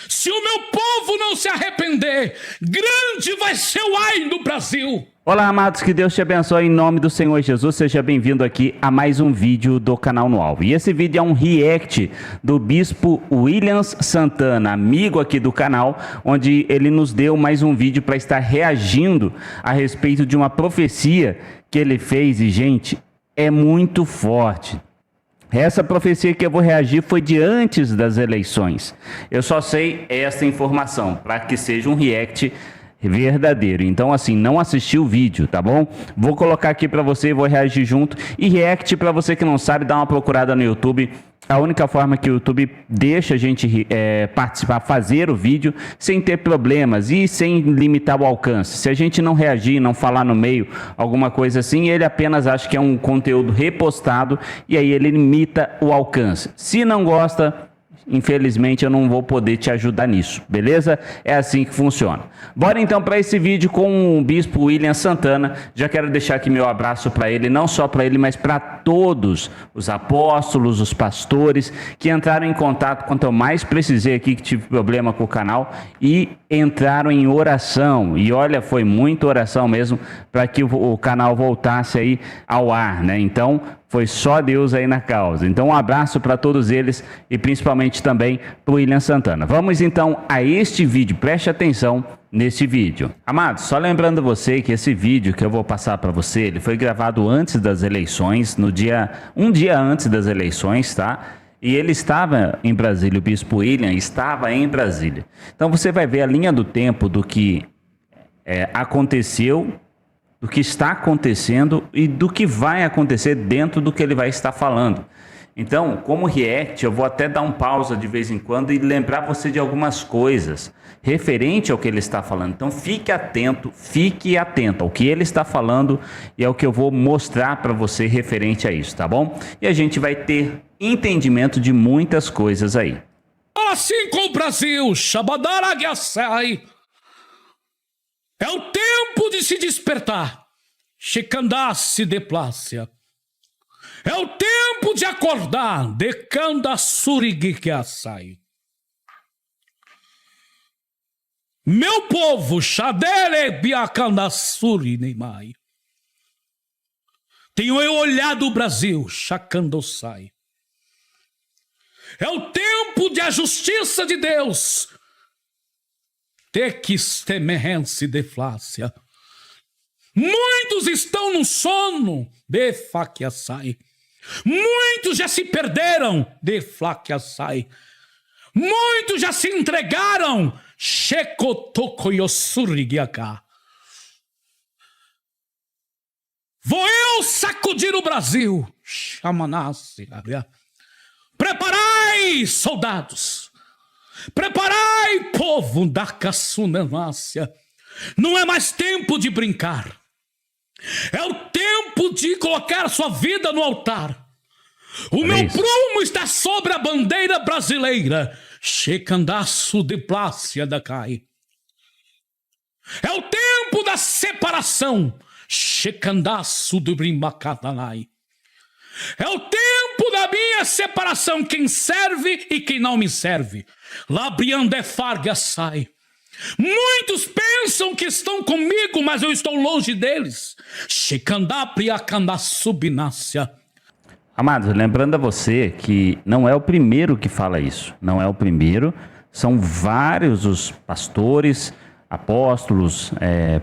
Se o meu povo não se arrepender, grande vai ser o ai do Brasil. Olá, amados, que Deus te abençoe em nome do Senhor Jesus. Seja bem-vindo aqui a mais um vídeo do canal No Alvo. E esse vídeo é um react do Bispo Williams Santana, amigo aqui do canal, onde ele nos deu mais um vídeo para estar reagindo a respeito de uma profecia que ele fez. E, gente, é muito forte. Essa profecia que eu vou reagir foi de antes das eleições. Eu só sei essa informação para que seja um react verdadeiro. Então, assim, não assisti o vídeo, tá bom? Vou colocar aqui para você, vou reagir junto. E react, para você que não sabe, dá uma procurada no YouTube. A única forma que o YouTube deixa a gente participar, fazer o vídeo sem ter problemas e sem limitar o alcance. Se a gente não reagir, não falar no meio, alguma coisa assim, ele apenas acha que é um conteúdo repostado e aí ele limita o alcance. Se não gosta, infelizmente eu não vou poder te ajudar nisso, beleza? É assim que funciona. Bora então para esse vídeo com o Bispo Williams Santana. Já quero deixar aqui meu abraço para ele, não só para ele, mas para todos os apóstolos, os pastores que entraram em contato quanto eu mais precisei aqui, que tive problema com o canal, e entraram em oração. E olha, foi muita oração mesmo para que o canal voltasse aí ao ar, né? Então, foi só Deus aí na causa. Então, um abraço para todos eles e principalmente também para o Williams Santana. Vamos então a este vídeo. Preste atenção nesse vídeo. Amados, só lembrando você que esse vídeo que eu vou passar para você, ele foi gravado antes das eleições, um dia antes das eleições, tá? E ele estava em Brasília, o Bispo William estava em Brasília. Então, você vai ver a linha do tempo do que aconteceu, do que está acontecendo e do que vai acontecer dentro do que ele vai estar falando. Então, como react, eu vou até dar um pausa de vez em quando e lembrar você de algumas coisas referente ao que ele está falando. Então, fique atento ao que ele está falando e ao que eu vou mostrar para você referente a isso, tá bom? E a gente vai ter entendimento de muitas coisas aí. Assim como o Brasil, Shabadaragasai, é o tempo de se despertar. Shekandá-se de plácia. É o tempo de acordar. Decandassurigikiasai. Meu povo, Shadele Biacandassuri Neimai. Tenho eu olhado o Brasil, Shakandosai. É o tempo de a justiça de Deus. Tequistemehense de flácia. Muitos estão no sono de faquiasai. Muitos já se perderam de flaquiasai. Muitos já se entregaram. Shekotokoyosurigiaka. Vou eu sacudir o Brasil. Chamanassi. Preparai, soldados. Preparai, povo da Cassunanácia. Não é mais tempo de brincar. É o tempo de colocar sua vida no altar. O meu prumo está sobre a bandeira brasileira. Checandaço de plácia da cai. É o tempo da separação. Checandaço do brimbacatanai. É o tempo da minha separação, quem serve e quem não me serve. Labriandefarga sai. Muitos pensam que estão comigo, mas eu estou longe deles. Shekandapriakandassubnácia. Amados, lembrando a você que não é o primeiro que fala isso. Não é o primeiro. São vários os pastores, apóstolos,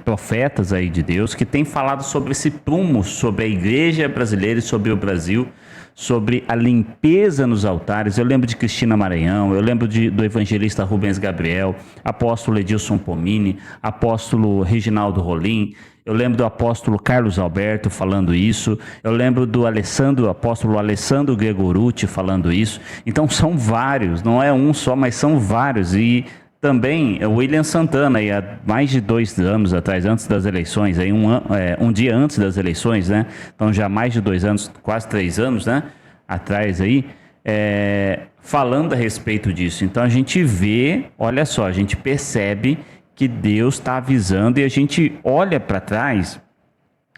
profetas aí de Deus que têm falado sobre esse prumo, sobre a igreja brasileira e sobre o Brasil, sobre a limpeza nos altares. Eu lembro de Cristina Maranhão, eu lembro do evangelista Rubens Gabriel, apóstolo Edilson Pomini, apóstolo Reginaldo Rolim, eu lembro do apóstolo Carlos Alberto falando isso, eu lembro do apóstolo Alessandro Gregorucci falando isso. Então são vários, não é um só, mas são vários. E também o Williams Santana, aí, há mais de 2 anos atrás, antes das eleições, aí um dia antes das eleições, né? Então já mais de 2 anos, quase 3 anos, né? Atrás aí, falando a respeito disso. Então a gente vê, olha só, a gente percebe que Deus está avisando e a gente olha para trás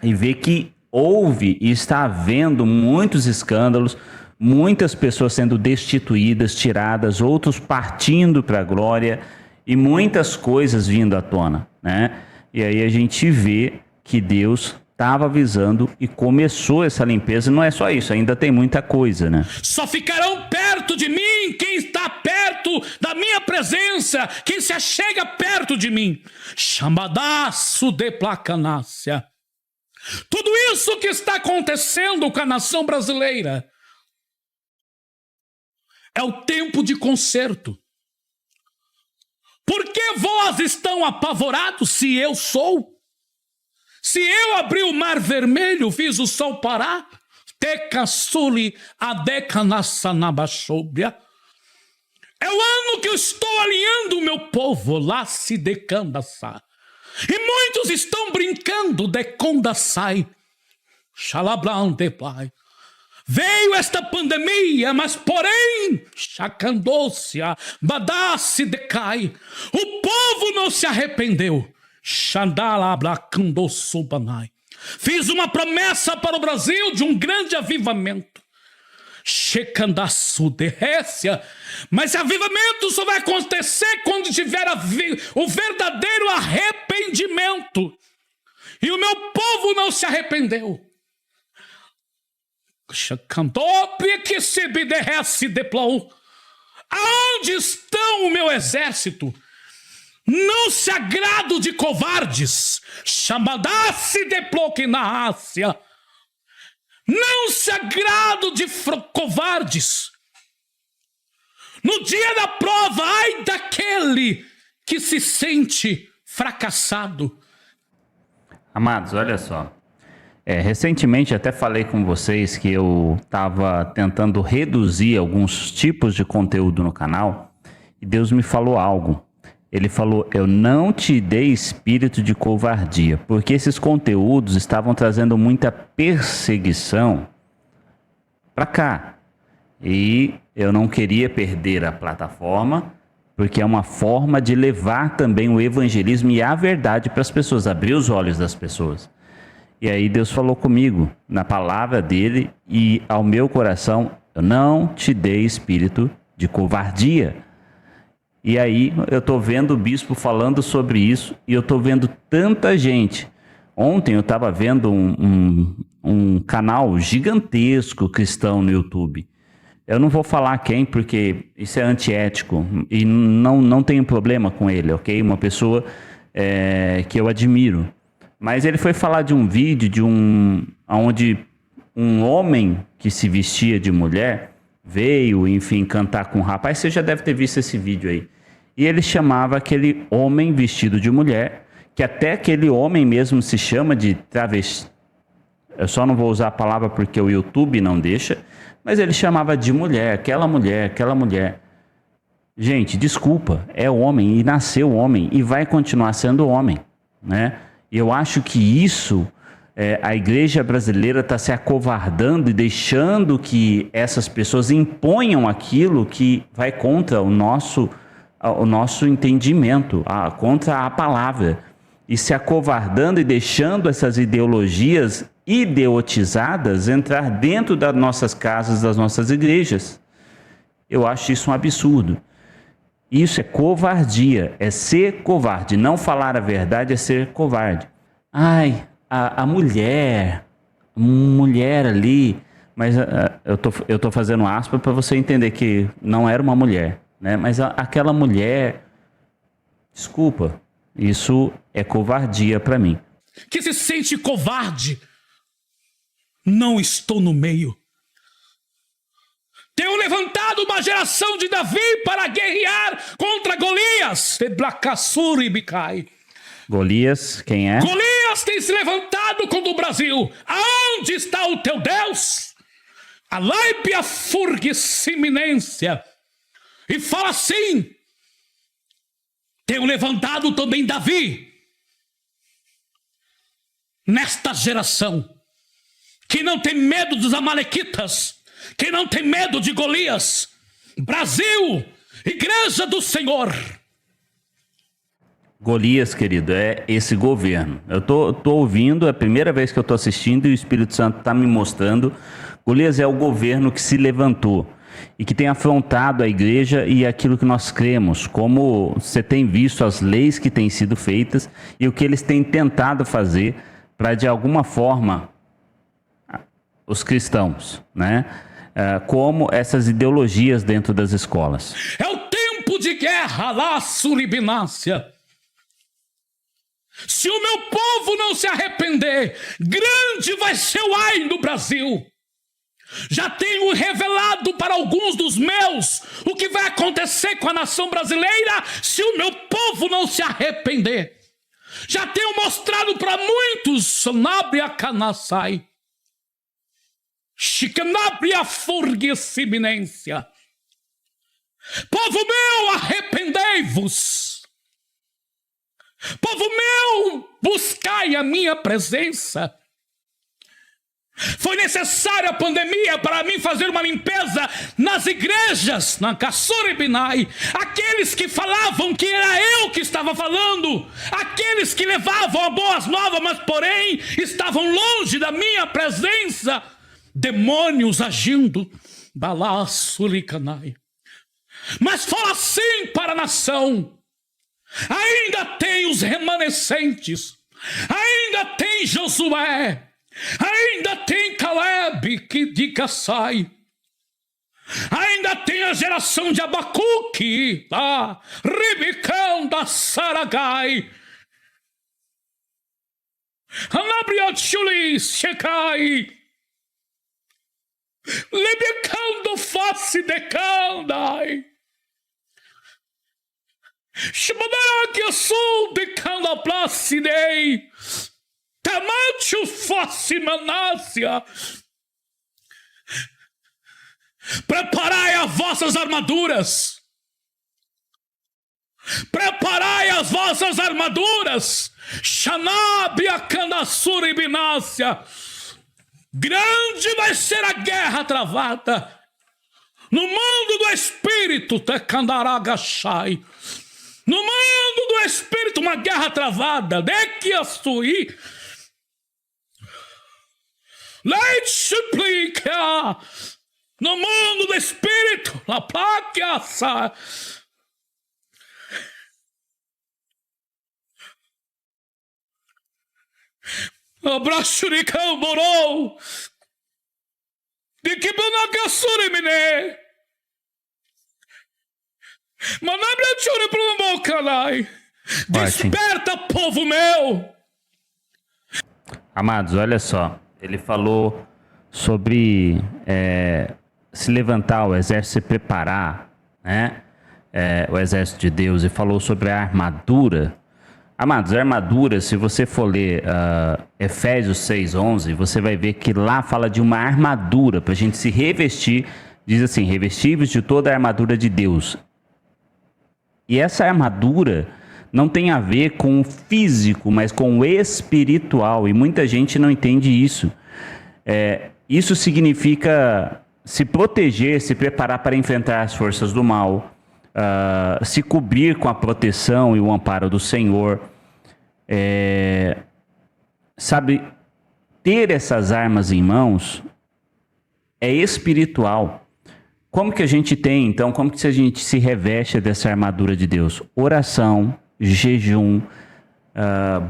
e vê que houve e está havendo muitos escândalos, muitas pessoas sendo destituídas, tiradas, outros partindo para a glória e muitas coisas vindo à tona, né? E aí a gente vê que Deus estava avisando e começou essa limpeza. Não é só isso, ainda tem muita coisa, né? Só ficarão perto de mim quem está perto da minha presença, quem se achega perto de mim. Chamadaço de placanácia. Tudo isso que está acontecendo com a nação brasileira é o tempo de conserto. Por que vós estão apavorados se eu sou? Se eu abri o mar vermelho, fiz o sol parar, tecassuli adecanassanabachobia. É o ano que eu estou alinhando o meu povo, lá se decandaçá. E muitos estão brincando de condaçai. Xalablan de pai. Veio esta pandemia, mas porém, chacandôcia, badasse decai. O povo não se arrependeu. Xandalablacandosubanai. Fiz uma promessa para o Brasil de um grande avivamento. Checandaço de récia. Mas avivamento só vai acontecer quando tiver o verdadeiro arrependimento. E o meu povo não se arrependeu. Que se derrece de plou. Aonde estão o meu exército? Não se agrado de covardes. Chamadasse de ploquinácia. Não se agrado de covardes. No dia da prova, ai daquele que se sente fracassado. Amados, olha só. Recentemente até falei com vocês que eu estava tentando reduzir alguns tipos de conteúdo no canal e Deus me falou algo. Ele falou, eu não te dei espírito de covardia, porque esses conteúdos estavam trazendo muita perseguição para cá. E eu não queria perder a plataforma, porque é uma forma de levar também o evangelismo e a verdade para as pessoas, abrir os olhos das pessoas. E aí Deus falou comigo, na palavra dele e ao meu coração, eu não te dei espírito de covardia. E aí eu estou vendo o bispo falando sobre isso e eu estou vendo tanta gente. Ontem eu estava vendo um canal gigantesco cristão no YouTube. Eu não vou falar quem, porque isso é antiético e não tenho problema com ele, ok? Uma pessoa que eu admiro. Mas ele foi falar de um vídeo onde um homem que se vestia de mulher veio, enfim, cantar com um rapaz. Você já deve ter visto esse vídeo aí. E ele chamava aquele homem vestido de mulher, que até aquele homem mesmo se chama de travesti. Eu só não vou usar a palavra porque o YouTube não deixa, mas ele chamava de mulher, aquela mulher, aquela mulher. Gente, desculpa, é homem e nasceu homem e vai continuar sendo homem, né? E eu acho que isso, a igreja brasileira está se acovardando e deixando que essas pessoas imponham aquilo que vai contra o nosso entendimento, contra a palavra. E se acovardando e deixando essas ideologias idiotizadas entrar dentro das nossas casas, das nossas igrejas. Eu acho isso um absurdo. Isso é covardia, é ser covarde. Não falar a verdade é ser covarde. Ai, a mulher ali, mas eu tô fazendo aspas para você entender que não era uma mulher, né? Mas aquela mulher, desculpa, isso é covardia para mim. Que se sente covarde, não estou no meio. Tenho levantado uma geração de Davi para guerrear contra Golias. Golias, quem é? Golias tem se levantado contra o Brasil. Aonde está o teu Deus? A laipia furgis iminência. E fala assim: tenho levantado também Davi nesta geração que não tem medo dos amalequitas, que não tem medo de Golias. Brasil, igreja do Senhor. Golias, querido, é esse governo. Eu tô ouvindo, é a primeira vez que eu tô assistindo e o Espírito Santo está me mostrando Golias é o governo que se levantou e que tem afrontado a igreja e aquilo que nós cremos, como você tem visto as leis que têm sido feitas e o que eles têm tentado fazer para, de alguma forma, os cristãos, né? Como essas ideologias dentro das escolas. É o tempo de guerra lá, Suribinácia. Se o meu povo não se arrepender, grande vai ser o ai no Brasil. Já tenho revelado para alguns dos meus o que vai acontecer com a nação brasileira se o meu povo não se arrepender. Já tenho mostrado para muitos, Sanabria Canassai, Chicanabria Furguesiminência. Povo meu, arrependei-vos. Povo meu, buscai a minha presença. Foi necessária a pandemia para mim fazer uma limpeza nas igrejas, na Kassuribinai. Aqueles que falavam que era eu que estava falando, aqueles que levavam a boas novas, mas porém estavam longe da minha presença. Demônios agindo, Balassuricanai. Mas fala assim para a nação. Ainda tem os remanescentes, ainda tem Josué, ainda tem Caleb que de Cassai, ainda tem a geração de Abacuque, Ribicão da Saragai, Anabriotchuli Shekai, Libicão do Face de Candai, Shibanakia sul de Candaplacidei, Tamacho Face Manácia. Preparai as vossas armaduras. Preparai as vossas armaduras. Xanabia Candassuribinácia. Grande vai ser a guerra travada. No mundo do espírito, Tecandaragachai. No mundo do espírito, uma guerra travada. Dequiassui. Leite suplica. No mundo do espírito, la plaqueaça. Abraçuricão morou. De que banacassurimine. Manabraturi promocanai. Desperta, povo meu. Amados, olha só. Ele falou sobre se levantar, o exército se preparar, né? O exército de Deus, e falou sobre a armadura. Amados, a armadura, se você for ler Efésios 6:11, você vai ver que lá fala de uma armadura para a gente se revestir. Diz assim: revestivos de toda a armadura de Deus. E essa armadura não tem a ver com o físico, mas com o espiritual. E muita gente não entende isso. Isso significa se proteger, se preparar para enfrentar as forças do mal, se cobrir com a proteção e o amparo do Senhor. Sabe, ter essas armas em mãos é espiritual. Como que a gente tem, então, como que a gente se reveste dessa armadura de Deus? Oração, jejum,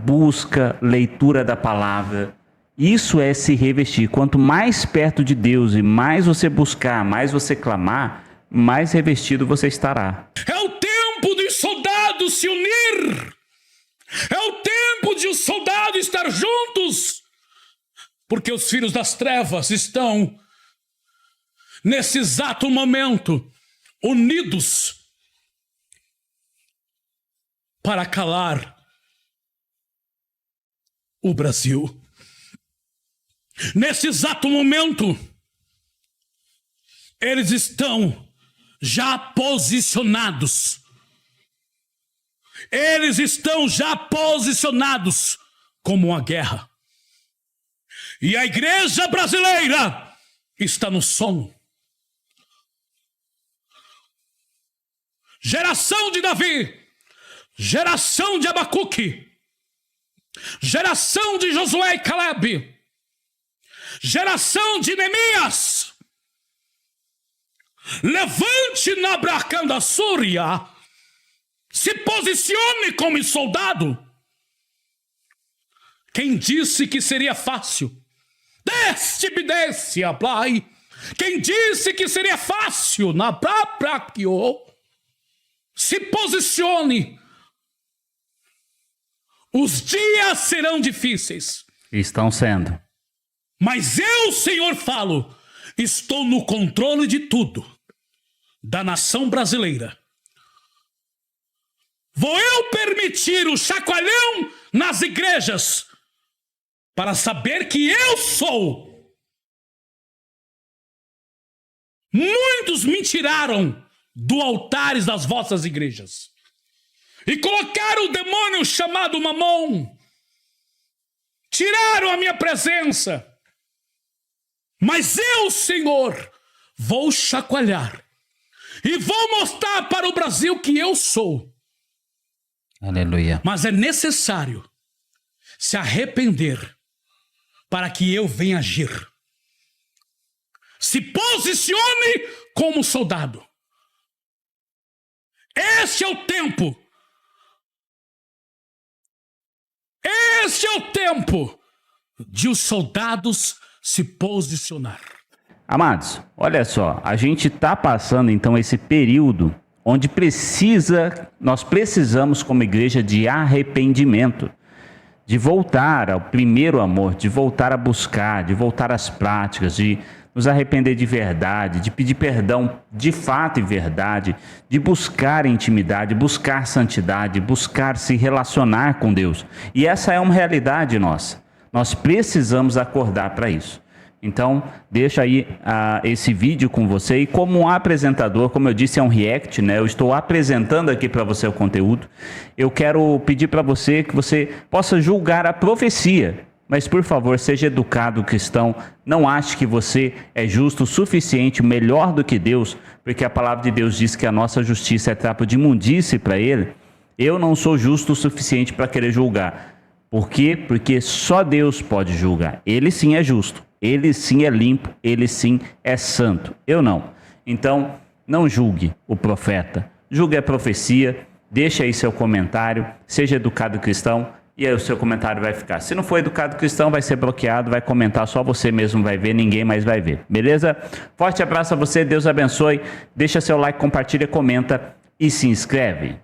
busca, leitura da palavra. Isso é se revestir. Quanto mais perto de Deus e mais você buscar, mais você clamar, mais revestido você estará. É o tempo dos soldados se unir. É o tempo de os soldados estar juntos. Porque os filhos das trevas estão, nesse exato momento, unidos para calar o Brasil. Nesse exato momento, eles estão já posicionados. Eles estão já posicionados como uma guerra. E a igreja brasileira está no som. Geração de Davi, geração de Abacuque, geração de Josué e Caleb, geração de Neemias, levante na bracanda Súria, se posicione como soldado. Quem disse que seria fácil? Deste ablai. Quem disse que seria fácil? Na própria se posicione. Os dias serão difíceis. Estão sendo. Mas eu, Senhor, falo, estou no controle de tudo, da nação brasileira. Vou eu permitir o chacoalhão nas igrejas, para saber que eu sou. Muitos me tiraram do altares das vossas igrejas e colocaram o demônio chamado Mamon. Tiraram a minha presença. Mas eu, Senhor, vou chacoalhar e vou mostrar para o Brasil que eu sou. Aleluia. Mas é necessário se arrepender para que eu venha agir. Se posicione como soldado. Este é o tempo. Este é o tempo de os soldados se posicionar. Amados, olha só, a gente está passando então esse período onde nós precisamos como igreja de arrependimento, de voltar ao primeiro amor, de voltar a buscar, de voltar às práticas, de nos arrepender de verdade, de pedir perdão de fato e verdade, de buscar intimidade, buscar santidade, buscar se relacionar com Deus. E essa é uma realidade nossa. Nós precisamos acordar para isso. Então, deixa aí esse vídeo com você. E como um apresentador, como eu disse, é um react, né? Eu estou apresentando aqui para você o conteúdo. Eu quero pedir para você que você possa julgar a profecia. Mas, por favor, seja educado, cristão. Não ache que você é justo o suficiente, melhor do que Deus, porque a palavra de Deus diz que a nossa justiça é trapo de imundície para Ele. Eu não sou justo o suficiente para querer julgar. Por quê? Porque só Deus pode julgar. Ele sim é justo. Ele sim é limpo, ele sim é santo. Eu não. Então, não julgue o profeta. Julgue a profecia, deixe aí seu comentário, seja educado cristão, e aí o seu comentário vai ficar. Se não for educado cristão, vai ser bloqueado, vai comentar, só você mesmo vai ver, ninguém mais vai ver. Beleza? Forte abraço a você, Deus abençoe. Deixa seu like, compartilha, comenta e se inscreve.